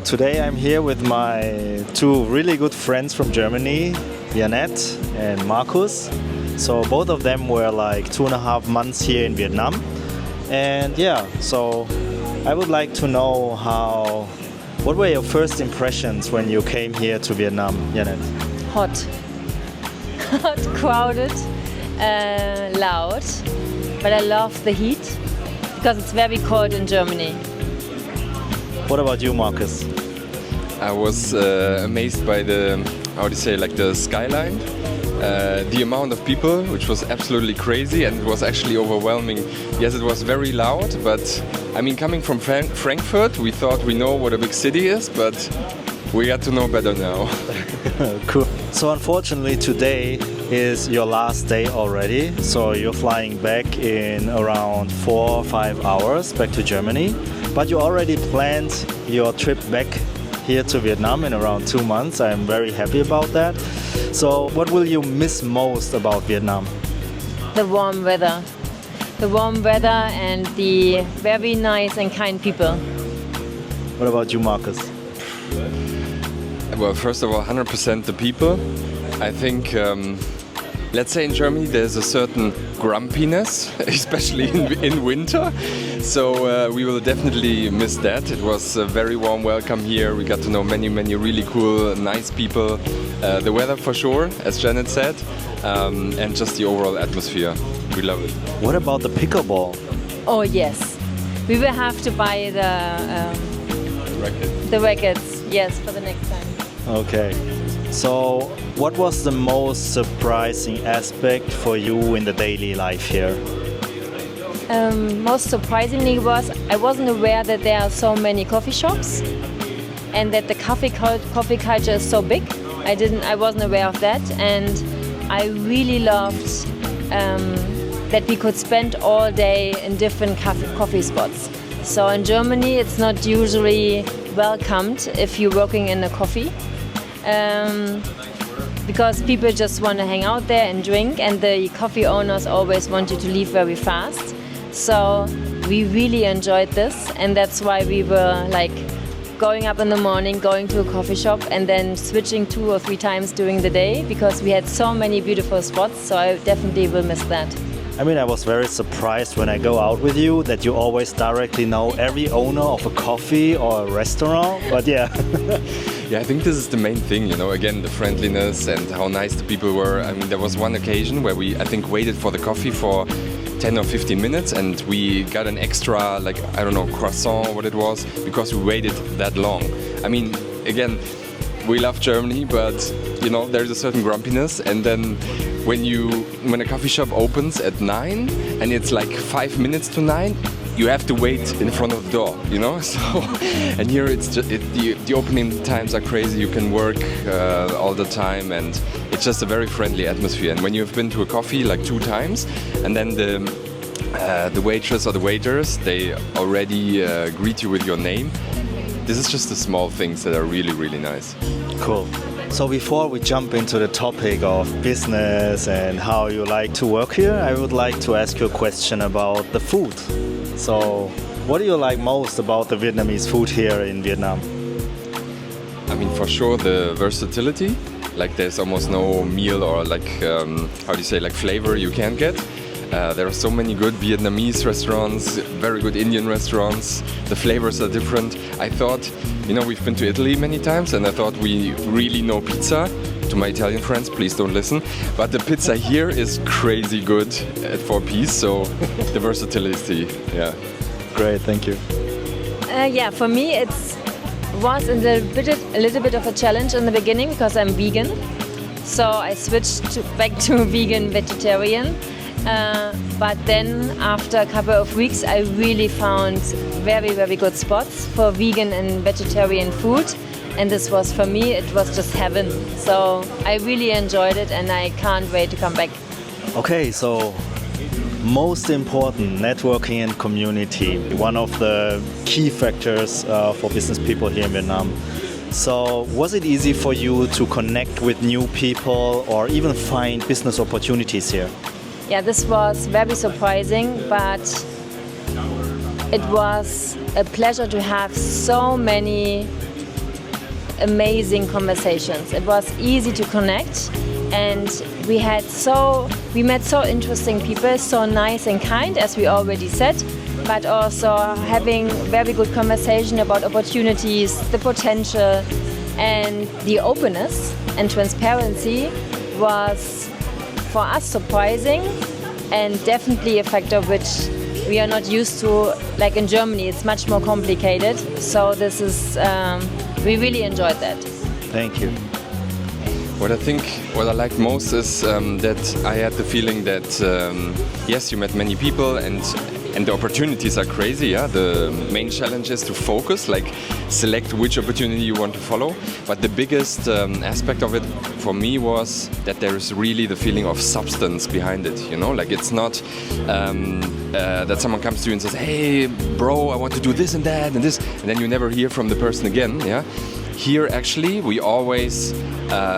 Today I'm here with my two really good friends from Germany, Janet and Markus. So both of them were like 2.5 months here in Vietnam. And yeah, so I would like to know what were your first impressions when you came here to Vietnam, Janet? Hot. Hot, crowded, loud. But I love the heat because it's very cold in Germany. What about you, Markus? I was amazed by the skyline, the amount of people, which was absolutely crazy, and it was actually overwhelming. Yes, it was very loud, but I mean, coming from Frankfurt, we thought we know what a big city is, but we got to know better now. Cool. So unfortunately today is your last day already, so you're flying back in around 4 or 5 hours back to Germany, but you already planned your trip back here to Vietnam in around 2 months. I'm very happy about that. So what will you miss most about Vietnam? The warm weather. The warm weather and the very nice and kind people. What about you, Markus? Well, first of all, 100% the people. I think, let's say in Germany there's a certain grumpiness, especially in winter. So we will definitely miss that. It was a very warm welcome here. We got to know many really cool, nice people. The weather for sure, as Janet said, and just the overall atmosphere. We love it. What about the pickleball? Oh yes, we will have to buy the rackets. Yes, for the next time. Okay. So what was the most surprising aspect for you in the daily life here? Most surprisingly was I wasn't aware that there are so many coffee shops and that the coffee culture is so big. I wasn't aware of that, and I really loved that we could spend all day in different coffee spots. So in Germany it's not usually welcomed if you're working in a coffee. Because people just want to hang out there and drink, and the coffee owners always want you to leave very fast. So we really enjoyed this, and that's why we were like going up in the morning, going to a coffee shop, and then switching 2 or 3 times during the day because we had so many beautiful spots. So I definitely will miss that. I mean, I was very surprised when I go out with you that you always directly know every owner of a coffee or a restaurant, but yeah. Yeah, I think this is the main thing, again, the friendliness and how nice the people were. I mean, there was one occasion where we, I think, waited for the coffee for 10 or 15 minutes and we got an extra, croissant or what it was, because we waited that long. I mean, again, we love Germany, but, there's a certain grumpiness, and then when a coffee shop opens at 9 and it's like 5 minutes to 9, you have to wait in front of the door, So, and here it's just the opening times are crazy. You can work all the time, and it's just a very friendly atmosphere. And when you've been to a coffee like 2 times, and then the waitress or the waiters, they already greet you with your name. This is just the small things that are really nice. Cool. So before we jump into the topic of business and how you like to work here, I would like to ask you a question about the food. So what do you like most about the Vietnamese food here in Vietnam? I mean, for sure the versatility. Like there's almost no meal or flavor you can't get. There are so many good Vietnamese restaurants, very good Indian restaurants. The flavors are different. I thought, we've been to Italy many times, and I thought we really know pizza. To my Italian friends, please don't listen. But the pizza here is crazy good at 4 piece, so the versatility, yeah. Great, thank you. For me it was a little bit of a challenge in the beginning because I'm vegan. So I switched back to vegetarian. But then after a couple of weeks I really found very good spots for vegan and vegetarian food, and this was, for me, it was just heaven. So I really enjoyed it and I can't wait to come back. Okay, so most important, networking and community, one of the key factors for business people here in Vietnam. So was it easy for you to connect with new people or even find business opportunities here? Yeah, this was very surprising, but it was a pleasure to have so many amazing conversations. It was easy to connect, and we met so interesting people, so nice and kind, as we already said, but also having very good conversation about opportunities, the potential, and the openness and transparency was for us surprising, and definitely a factor which we are not used to. Like in Germany, it's much more complicated. So this is, we really enjoyed that. Thank you. What I liked most is that I had the feeling that yes, you met many people and the opportunities are crazy. Yeah, the main challenge is to focus, like select which opportunity you want to follow. But the biggest aspect of it for me was that there is really the feeling of substance behind it. You know, like it's not that someone comes to you and says, "Hey, bro, I want to do this and that and this," and then you never hear from the person again. Yeah. Here, actually, we always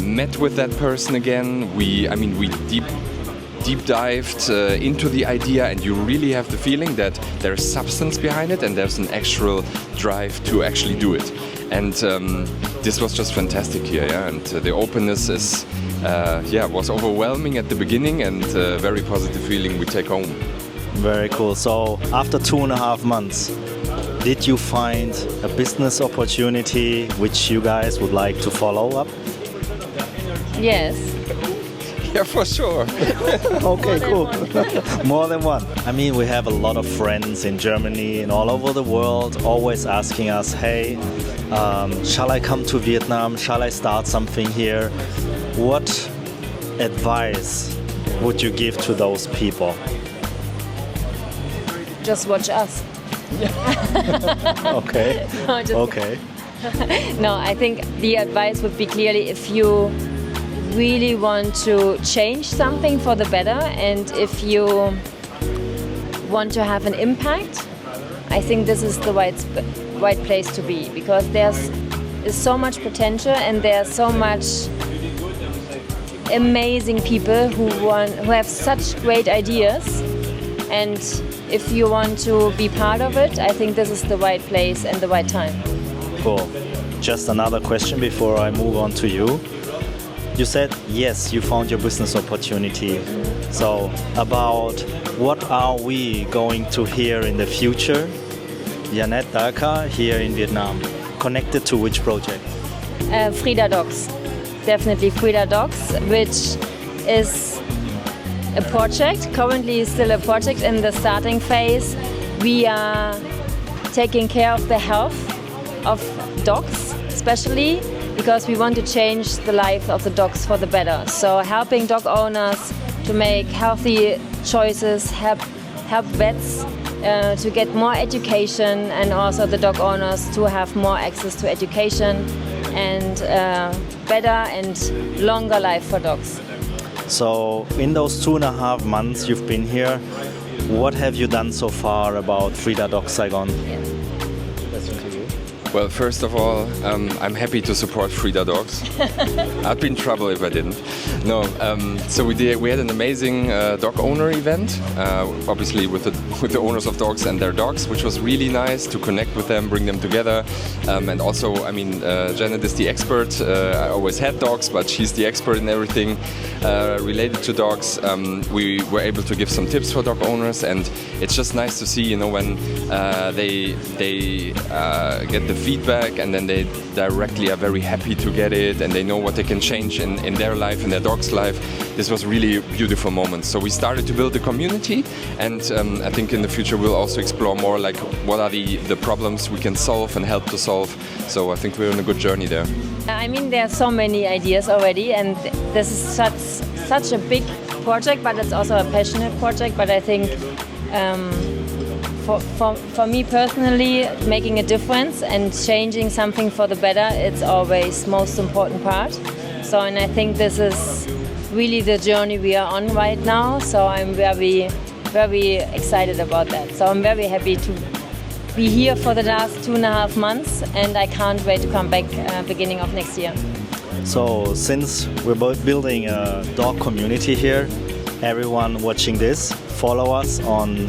met with that person again. We deep dived into the idea, and you really have the feeling that there's substance behind it and there's an actual drive to actually do it. And this was just fantastic here, yeah. And the openness is, was overwhelming at the beginning, and very positive feeling we take home. Very cool. So after 2.5 months, did you find a business opportunity which you guys would like to follow up? Yes. Yeah, for sure. Okay, cool. More than one. I mean, we have a lot of friends in Germany and all over the world always asking us, hey, shall I come to Vietnam? Shall I start something here? What advice would you give to those people? Just watch us. Okay. Okay. No, I think the advice would be clearly, if you really want to change something for the better and if you want to have an impact, I think this is the right place to be, because there's so much potential and there's so much amazing people who have such great ideas, and if you want to be part of it, I think this is the right place and the right time. Cool. Just another question before I move on to you. You said, yes, you found your business opportunity. So about what are we going to hear in the future? Janet Darka here in Vietnam. Connected to which project? Frida Dogs. Definitely Frida Dogs, which is a project, currently still a project in the starting phase. We are taking care of the health of dogs, especially because we want to change the life of the dogs for the better. So helping dog owners to make healthy choices, help vets to get more education, and also the dog owners to have more access to education and better and longer life for dogs. So in those 2.5 months you've been here, what have you done so far about Frida Dogs Saigon? Yeah. Well, first of all, I'm happy to support Frida Dogs. I'd be in trouble if I didn't. No, so we had an amazing dog owner event, obviously with the owners of dogs and their dogs, which was really nice to connect with them, bring them together, and also, I mean, Janet is the expert. I always had dogs, but she's the expert in everything related to dogs. We were able to give some tips for dog owners, and it's just nice to see, you know, when they get the feedback, and then they directly are very happy to get it, and they know what they can change in their life, in their dog's life. This was really a beautiful moment. So we started to build a community, and I think in the future we'll also explore more like what are the problems we can solve and help to solve. So I think we're on a good journey there. I mean, there are so many ideas already, and this is such a big project, but it's also a passionate project. But I think for me personally, making a difference and changing something for the better, it's always most important part. So, and I think this is really the journey we are on right now. So I'm very, very excited about that. So I'm very happy to be here for the last 2.5 months, and I can't wait to come back beginning of next year. So since we're both building a dog community here, everyone watching this, follow us on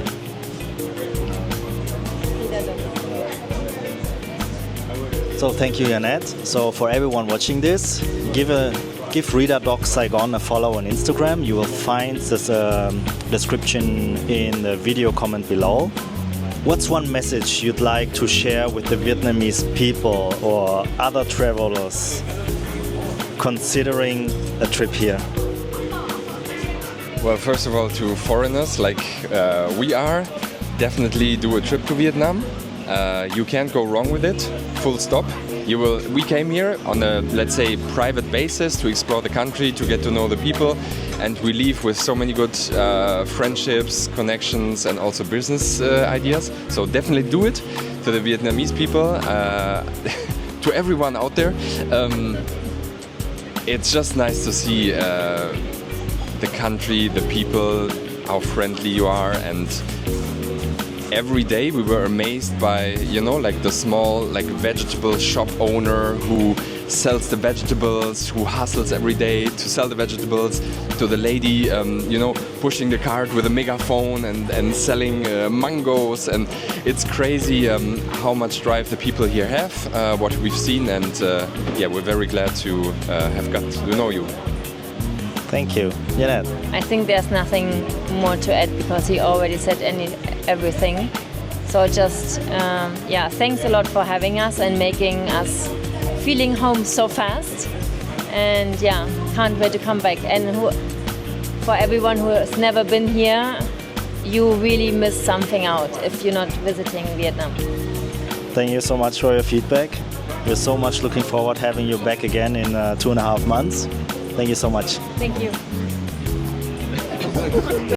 So thank you, Janette. So for everyone watching this, give Reader Doc Saigon a follow on Instagram. You will find this description in the video comment below. What's one message you'd like to share with the Vietnamese people or other travelers considering a trip here? Well, first of all, to foreigners like we are, definitely do a trip to Vietnam. You can't go wrong with it, full stop. We came here on a, let's say, private basis to explore the country, to get to know the people, and we leave with so many good friendships, connections, and also business ideas. So definitely do it. To the Vietnamese people, to everyone out there, it's just nice to see the country, the people, how friendly you are, and every day we were amazed by, like the small, like vegetable shop owner who sells the vegetables, who hustles every day to sell the vegetables, to the lady, pushing the cart with a megaphone and selling mangoes. And it's crazy how much drive the people here have, what we've seen, and we're very glad to have got to know you. Thank you. Janette? I think there's nothing more to add because he already said everything. So just, thanks a lot for having us and making us feeling home so fast. And can't wait to come back. And for everyone who has never been here, you really miss something out if you're not visiting Vietnam. Thank you so much for your feedback. We're so much looking forward to having you back again in 2.5 months. Thank you so much. Thank you.